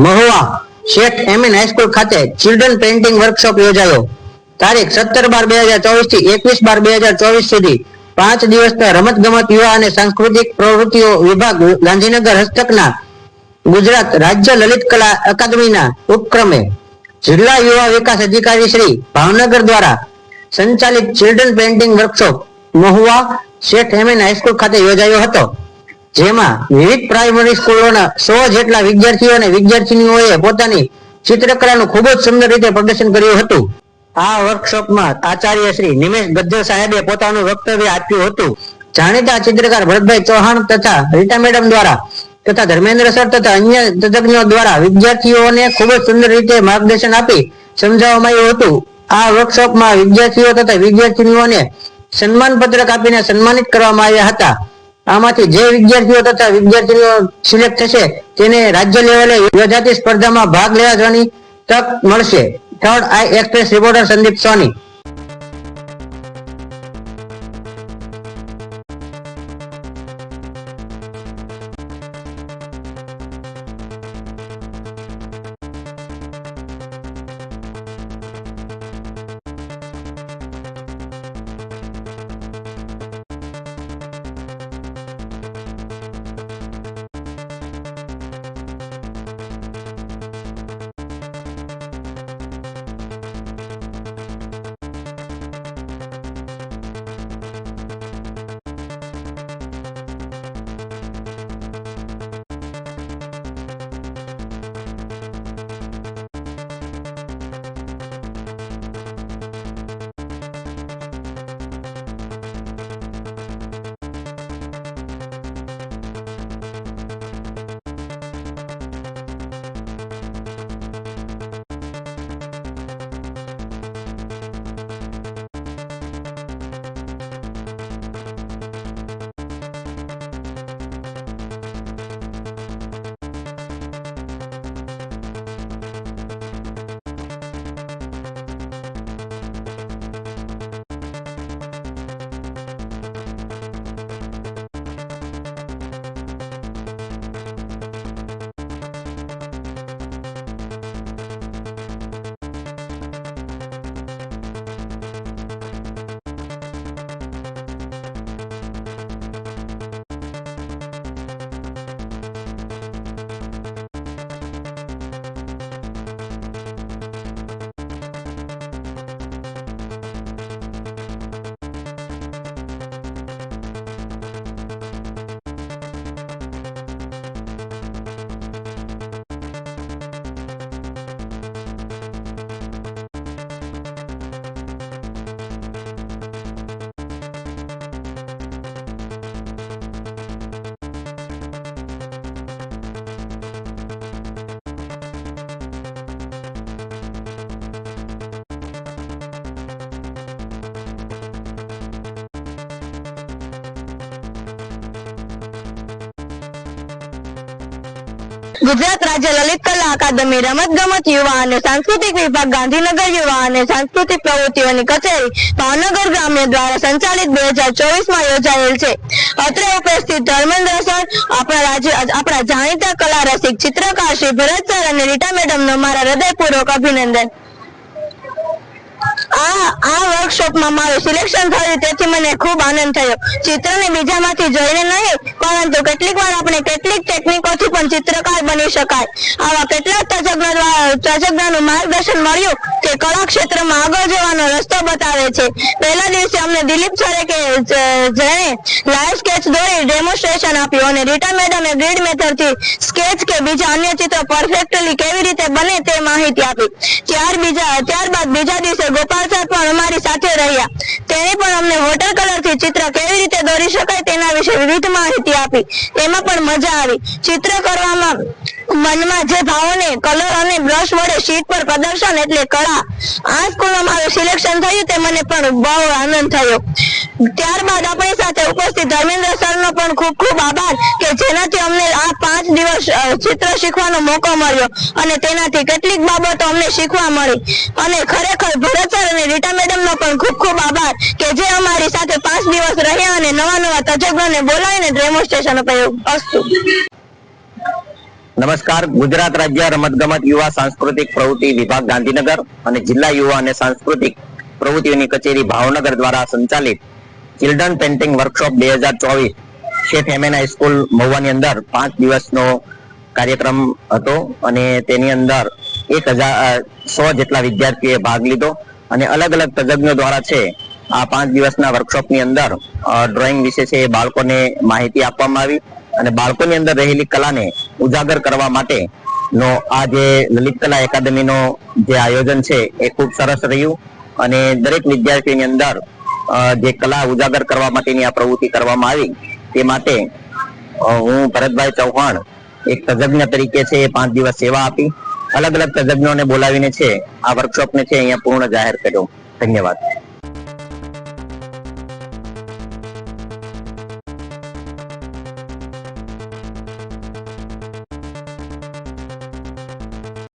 મહુવા શેઠ MN high school ખાતે children painting workshop યોજાયો। તારીખ 17/12/2024 થી 21/12/2024 સુધી 5 દિવસના રમતગમત યુવા અને સાંસ્કૃતિક પ્રવૃત્તિઓ વિભાગ ગાંધીનગર હસ્તકના ગુજરાત રાજ્ય લલિત કલા અકાદમીના ઉપક્રમે જિલ્લા યુવા વિકાસ અધિકારી શ્રી ભાવનગર દ્વારા સંચાલિત ચિલ્ડ્રન પેઇન્ટિંગ વર્કશોપ મહુવા શેઠ એમએન હાઈસ્કૂલ ખાતે યોજાયો હતો, જેમાં વિવિધ પ્રાઇમરી સ્કૂલોના 100 જેટલા વિદ્યાર્થીઓ અને વિદ્યાર્થીનીઓએ પોતાની ચિત્રકલાનું ખૂબ જ સુંદર રીતે પ્રદર્શન કર્યું હતું। આ વર્કશોપમાં આચાર્ય શ્રી નિમેશ ગજ્જર સાહેબે પોતાનું વક્તવ્ય આપ્યું હતું। જાણીતા ચિત્રકાર ભરતભાઈ ચૌહાણ તથા રીટા મેડમ દ્વારા તથા ધર્મેન્દ્ર સર તથા અન્ય તજજ્ઞો દ્વારા વિદ્યાર્થીઓને ખૂબ જ સુંદર રીતે માર્ગદર્શન આપી સમજાવવામાં આવ્યું હતું। આ વર્કશોપમાં વિદ્યાર્થીઓ તથા વિદ્યાર્થીનીઓને સન્માન પત્રક આપીને સન્માનિત કરવામાં આવ્યા હતા। આમાંથી જે વિદ્યાર્થીઓ તથા વિદ્યાર્થીઓ સિલેક્ટ થશે તેને રાજ્ય લેવલે યોજાતી સ્પર્ધામાં ભાગ લેવા જવાની તક મળશે। થર્ડ આઈ એક્સપ્રેસ રિપોર્ટર સંદીપ સોની। ગુજરાત રાજ્ય લલિત કલા અકાદમી રમતગમત યુવા અને સાંસ્કૃતિક વિભાગ ગાંધીનગર યુવા અને સાંસ્કૃતિક પ્રવૃત્તિઓની કચેરી ભાવનગર ગ્રામ્ય દ્વારા સંચાલિત 2024 યોજાયેલ છે। અત્રે ઉપસ્થિત ધર્મેન્દ્ર સર, આપણા જાણીતા કલા રસિક ચિત્રકાર શ્રી ભરત સર અને રીટા મેડમનો મારા હૃદયપૂર્વક અભિનંદન। આ વર્કશોપમાં મારું સિલેક્શન થયું તેથી મને ખૂબ આનંદ થયો। ચિત્રને બીજામાંથી જોઈને નહીં પરંતુ કેટલીક વાર આપણે કેટલીક ટેકનિકોથી પણ ચિત્રકાર બની શકાય। આવા કેટલાક તજજ્ઞોનું માર્ગદર્શન મળ્યું કે કળા ક્ષેત્રમાં આગળ જવાનો રસ્તો બતાવે છે। પહેલા દિવસે અમને દિલીપ સરે જેણે લાઈવ સ્કેચ દોરી ડેમોન્સ્ટ્રેશન આપ્યું અને રીટા મેડમે ગ્રીડ મેથડથી સ્કેચ કે બીજા અન્ય ચિત્રો પરફેક્ટલી કેવી રીતે બને તે માહિતી આપી। ત્યારબાદ બીજા દિવસે ગોપાલ સર પણ અમારી સાથે રહ્યા। તેણે પણ અમને વોટર કલરથી ચિત્ર કેવી રીતે દોરી શકાય તેના વિશે વિવિધ માહિતી આપી। તેમાં પણ મજા આવી। ચિત્ર કરવામાં મનમાં જે ભાવોને કલર અને બ્રશ વડે શીટ પર પ્રદર્શન એટલે કળા। આ સ્કૂલમાં મારું સિલેક્શન થયું તે મને પણ બહુ આનંદ થયો। ત્યારબાદ આપણી સાથે ઉપસ્થિત ધર્મેન્દ્ર સરનો પણ ખૂબ ખૂબ આભાર કે જેનાથી અમને આ 5 દિવસ ચિત્ર શીખવાનો મોકો મળ્યો અને તેનાથી કેટલીક બાબતો અમને શીખવા મળી। અને ખરેખર ભરત સર અને રીટા મેડમનો પણ ખૂબ ખૂબ આભાર કે જે અમારી સાથે 5 દિવસ રહ્યા અને નવા તજજ્ઞોને બોલાવીને ડેમોન્સ્ટ્રેશન આપ્યું। અસ્તુ। નમસ્કાર. ગુજરાત રાજ્ય રમતગમત યુવા સાંસ્કૃતિક પ્રવૃત્તિ વિભાગ ગાંધીનગર અને જિલ્લા યુવા અને સાંસ્કૃતિક પ્રવૃત્તિઓની કચેરી ભાવનગર દ્વારા સંચાલિત ચિલ્ડ્રન પેઇન્ટિંગ વર્કશોપ 2024 શેઠ એમએન હાઈસ્કૂલ મહુવાની અંદર 5 દિવસનો કાર્યક્રમ હતો અને તેની અંદર 100 જેટલા વિદ્યાર્થીઓએ ભાગ લીધો અને અલગ અલગ તજજ્ઞો દ્વારા છે આ 5 દિવસના વર્કશોપની અંદર ડ્રોઈંગ વિશે છે બાળકોને માહિતી આપવામાં આવી અને બાળકોની અંદર રહેલી કલાને ઉજાગર કરવા માટે નો આ જે લલિત કલા એકેડમીનો જે આયોજન છે એ ખૂબ સરસ રહ્યું અને દરેક વિદ્યાર્થીની અંદર જે કલા ઉજાગર કરવા માટેની આ પ્રવૃત્તિ કરવામાં આવી તે માટે હું ભરતભાઈ ચૌહાણ એક તજજ્ઞ તરીકે છે 5 દિવસ સેવા આપી અલગ અલગ તજજ્ઞોને બોલાવીને છે આ વર્કશોપને છે અહીંયા પૂર્ણ જાહેર કર્યો. ધન્યવાદ.